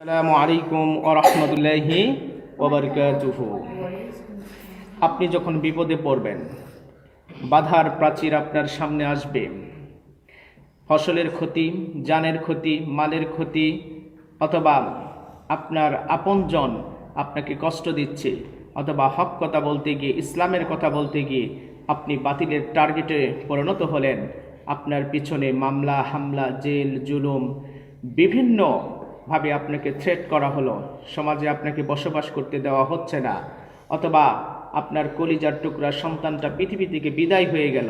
আসসালামু আলাইকুম ওয়া রাহমাতুল্লাহি ওয়া বারাকাতুহু। আপনি যখন বিপদে পড়বেন, বাধার প্রাচীর আপনার সামনে আসবে, ফসলের ক্ষতি, জানের ক্ষতি, মালের ক্ষতি, অথবা আপনার আপনজন আপনাকে কষ্ট দিচ্ছে, অথবা হক কথা বলতে গিয়ে, ইসলামের কথা বলতে গিয়ে আপনি বাতিলের টার্গেটে পরিণত হলেন, আপনার পিছনে মামলা, হামলা, জেল, জুলুম, বিভিন্ন ভাবে আপনাকে থ্রেট করা হলো, সমাজে আপনাকে বসবাস করতে দেওয়া হচ্ছে না, অথবা আপনার কলিজার টুকরা সন্তানটা পৃথিবী থেকে বিদায় হয়ে গেল।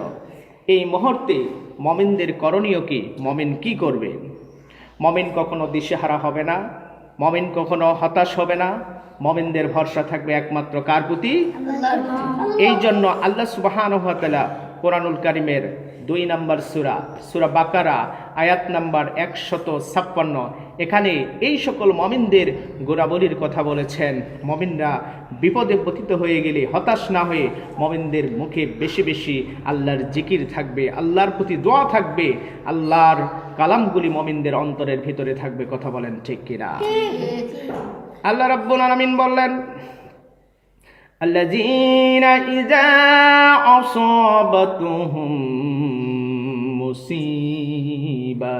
এই মুহূর্তে মমিনদের করণীয় কি? মমিন কি করবে? মমিন কখনো দিশেহারা হবে না, মমিন কখনো হতাশ হবে না। মমিনদের ভরসা থাকবে একমাত্র কার প্রতি? এই জন্য আল্লাহ সুবহানাহু ওয়া তাআলা কোরআনুল কারীমের 2 নম্বর সূরা বাকারা আয়াত নাম্বার 156, এখানে এই সকল মমিনদের গোড়াবলির কথা বলেছেন। মমিনরা বিপদে পতিত হয়ে গেলে হতাশ না হয়ে মমিনদের মুখে বেশি বেশি আল্লাহর জিকির থাকবে, আল্লাহর প্রতি দোয়া থাকবে, আল্লাহর কালামগুলি মমিনদের অন্তরের ভিতরে থাকবে। কথা বলেন ঠিক কিনা? আল্লাহ রাব্বুল আলামিন বললেন, আল্লাযীনা ইযা আসাবাতুহুম মুসিবা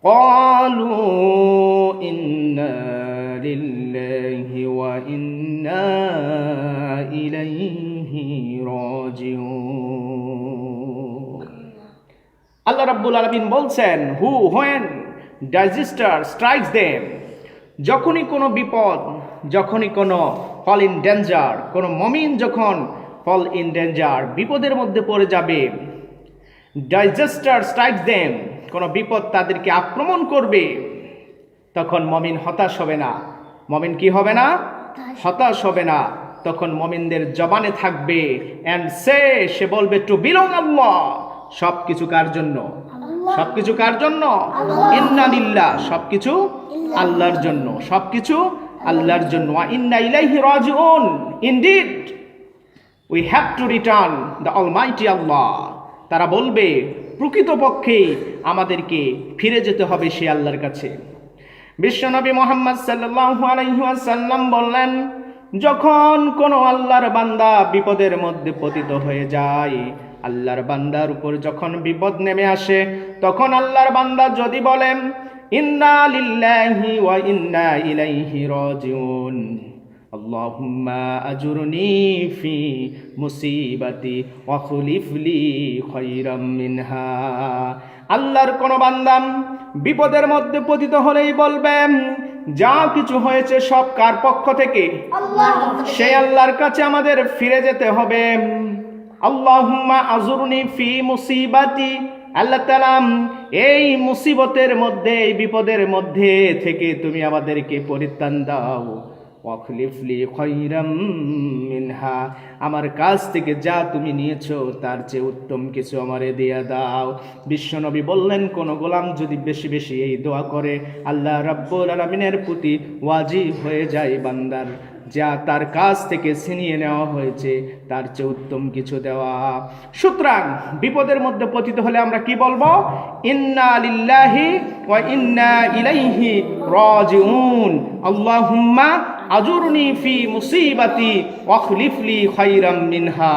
ক্বালু ইন্না লিল্লাহি ওয়া ইন্না ইলাইহি রাজিউন। আল্লাহ রাব্বুল আলামিন বলছেন, when disaster strikes them, যখনই কোনো বিপদ, যখনই কোনো ফল ইন ডেঞ্জার, কোনো মমিন যখন ফল ইন ডেঞ্জার, বিপদের মধ্যে পড়ে যাবে, ডিজাস্টার স্ট্রাইকস দেম, কোনো বিপদ তাদেরকে আক্রমণ করবে, তখন মমিন হতাশ হবে না। মমিন কি হবে না? হতাশ হবে না। তখন মমিনদের জবানে থাকবে এন্ড সে বলবে টু বিলং আল্লাহ। সবকিছু কার জন্য? সবকিছু কার জন্য? ইন্না লিল্লাহ, সবকিছু আল্লাহর জন্য, সবকিছু আল্লাহর জন্য। ইন্না ইলাইহি রাজিউন, indeed we have to return the almighty Allah. তারা বলবে প্রকৃতপক্ষে আমাদেরকে ফিরে যেতে হবে সেই আল্লাহর কাছে। বিশ্বনবী মুহাম্মদ সাল্লাল্লাহু আলাইহি ওয়াসাল্লাম বললেন, যখন কোনো আল্লাহর বান্দা বিপদের মধ্যে পতিত হয়ে যায়, আল্লাহর বান্দার উপর যখন বিপদ নেমে আসে, তখন আল্লাহর বান্দা যদি বলেন ইন্না লিল্লাহি ওয়া ইন্না ইলাইহি রাজিউন, আল্লাহুম্মা আজুরনি ফি মুসিবাতি ওয়া খুলিফ লি খায়রাম মিনহা। আল্লাহর কোন বান্দা বিপদের মধ্যে পতিত হলেই বলবেন, যা কিছু হয়েছে সব কার পক্ষ থেকে? সেই আল্লাহর কাছে আমাদের ফিরে যেতে হবে। আল্লাহুম্মা আজুরনি ফি মুসিবাতি, আল্লাহ তাআলা এই মুসিবতের মধ্যে, এই বিপদের মধ্যে থেকে তুমি আমাদেরকে পরিত্রাণ দাও। ওয়াখলিফলি খায়রাম মিনহা, আমার কাছ থেকে যা তুমি নিয়েছো তার চেয়ে উত্তম কিছু আমারে দিয়ে দাও। বিশ্বনবী বললেন, কোন গোলাম যদি বেশি বেশি এই দোয়া করে, আল্লাহ রাব্বুল আলামিনের প্রতি ওয়াজিব হয়ে যায় বান্দার যা তার কাছ থেকে ছিনিয়ে নেওয়া হয়েছে তার চেয়ে উত্তম কিছু দেওয়া। সুতরাং বিপদের মধ্যে পতিত হলে আমরা কি বলবো? ইন্না লিল্লাহি ওয়া ইন্না ইলাইহি রাজিউন, আল্লাহুম্মা আজুরনি ফি মুসিবাতি ওয়া খুলিফ লি খায়রাম মিনহা।